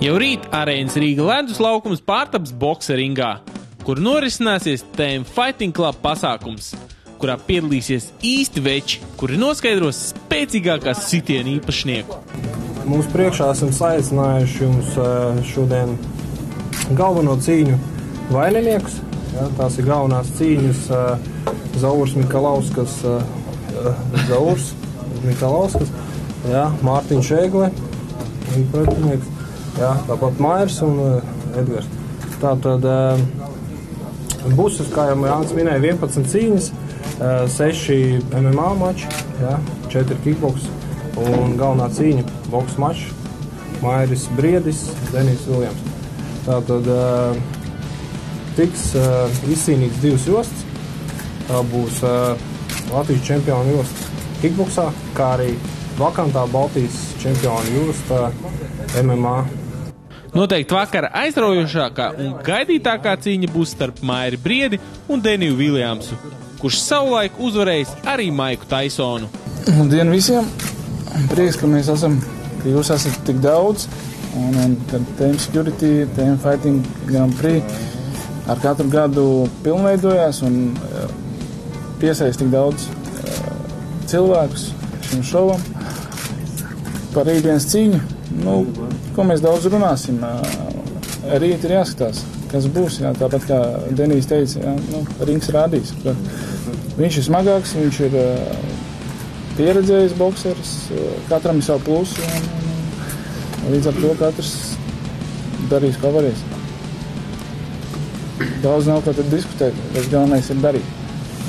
Jau rīt Arēnas Rīga ledus laukums pārtaps bokseringā, kur norisināsies TM Fighting Club pasākums, kurā piedalīsies īsti veči, kuri noskaidros spēcīgākās sitienu īpašnieku. Mums priekšā esam saicinājuši jums šodien galveno cīņu vaininiekus. Ja, tās ir galvenās cīņas Zaurs Mikalauskas, ja, Mārtiņš Egle, pretinieks, ja, tāpat Mairs un Edgars. Tātad būs, kā jau Jānis minēja, 11 cīņas, 6 MMA mači, ja, 4 kickboks un galvenā cīņa boks mačs Mairis Briedis, Denijs Viljams. Tātad tiks izcīnīts 2 jostas. Tā būs Latvijas čempionu josta kickboksā, kā arī vakantā Baltijas čempionu josta MMA. Noteikti vakara aizraujošākā un gaidītākā cīņa būs starp Mairi Briedi un Deniju Viljamsu, kurš savulaik uzvarējis arī Maiku Taisonu. Labdien visiem! Prieks, ka mēs esam, ka jūs esat tik daudz, un kad TM Security, TM Fighting Grand Prix ar katru gadu pilnveidojās un piesaist tik daudz cilvēkus šim šovam par rītdienas cīņu. Nu, ko mēs daudz runāsim, rīt ir jāskatās, kas būs, jā, tāpat kā Denijs teica, jā, nu, rings rādīs. Viņš ir smagāks, viņš ir pieredzējis bokseris, katram ir savu plusu, un līdz ar to katrs darīs, ko varēs. Daudz nav ko tad diskutēt, bet galvenais ir darīt.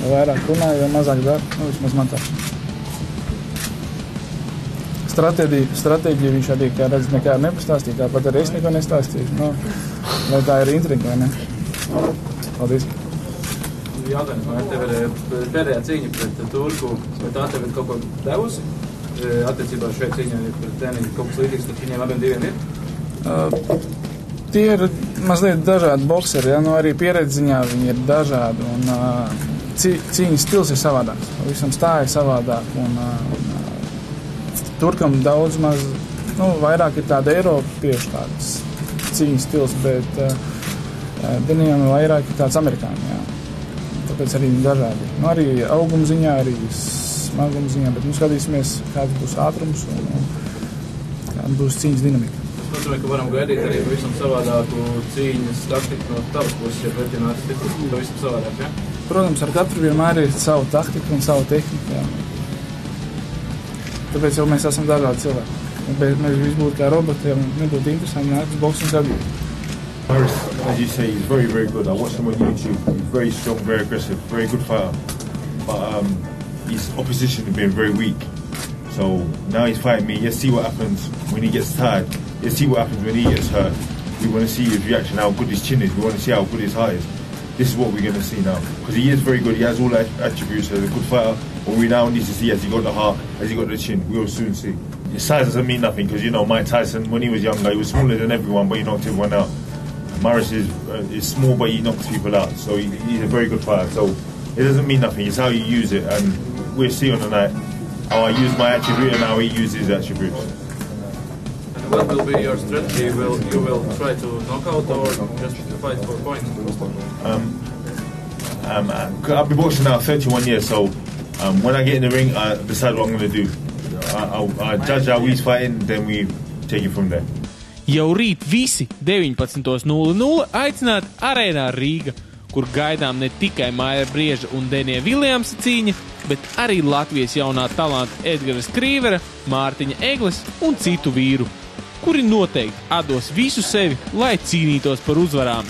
Jo vairāk runāja, jo mazāk dara, nu, vismaz man tā. Stratēģiju viņš arī, kā redz, nekā nepastāstīja, tāpat arī es neko nestāstīju. Nu, vai tā ir intriga, vai ne? Paldies. Jautājums, vai tev ir pēdējā cīņa pret Turku, vai tā tev ir kaut ko devusi? Attiecībā šeit cīņā pret Deniju kaut kas līdzīgs, tad viņiem abiem diviem ir? Tie ir mazliet dažādi bokseri, ja? Nu, arī pieredziņā viņi ir dažādi, un cīņas stils ir savādāks. Visam stāja savādāk, un Turkam daudz maz, nu, vairāk ir tāda eiropiešu tādas cīņas stils, bet Denijam vairāk ir tāds amerikāņu, jā. Tāpēc arī dažādi. Nu, arī auguma ziņā, arī smaguma ziņā, bet nu skatīsimies, kāds būs ātrums un kāda būs cīņas dinamika. Es nozīmē, ka varam gaidīt arī pavisam savādāku cīņas taktiku no tavas puses, ja pretināts pavisam savādāk, ja? Protams, ar katru vienmēr ir savu taktiku un savu tehniku, jā. Tāpēc jau mēs esam dažādi cilvēki. Bet mēs visi būtu kā roboti, ja nebūtu interesanti nākt uz boksu un sadīt. Maris, as you say, he's very, very good. I watched him on YouTube. He's very strong, very aggressive, very good fighter. But his opposition has been very weak. So now he's fighting me. Let's see what happens when he gets tired. Let's see what happens when he gets hurt. We want to see his reaction, how good his chin is. We want to see how good his heart is. This is what we're going to see now. Because he is very good. He has all the attributes as a good fighter. What we now need to see, has he got the heart, has he got the chin? We will soon see. His size doesn't mean nothing because, you know, Mike Tyson, when he was younger, he was smaller than everyone, but he knocked everyone out. Maris is small, but he knocks people out. So he's a very good fighter. So it doesn't mean nothing. It's how you use it. And we'll see on the night how I use my attribute and how he uses his attributes. And what will be your strategy? You will try to knock out or just fight for points? I've been boxing now 31 years, so when I get in the ring, I decide what I'm going to do. I judge how he's fighting, then we take it from there. Jau rīt visi 19:00 aicināti Arēnā Rīga, kur gaidām ne tikai Maira Brieža un Denija Viljamsa cīņa, bet arī Latvijas jaunā talanta Edgara Skrīvera, Mārtiņa Egles un citu vīru, kuri noteikti atdos visu sevi, lai cīnītos par uzvarām.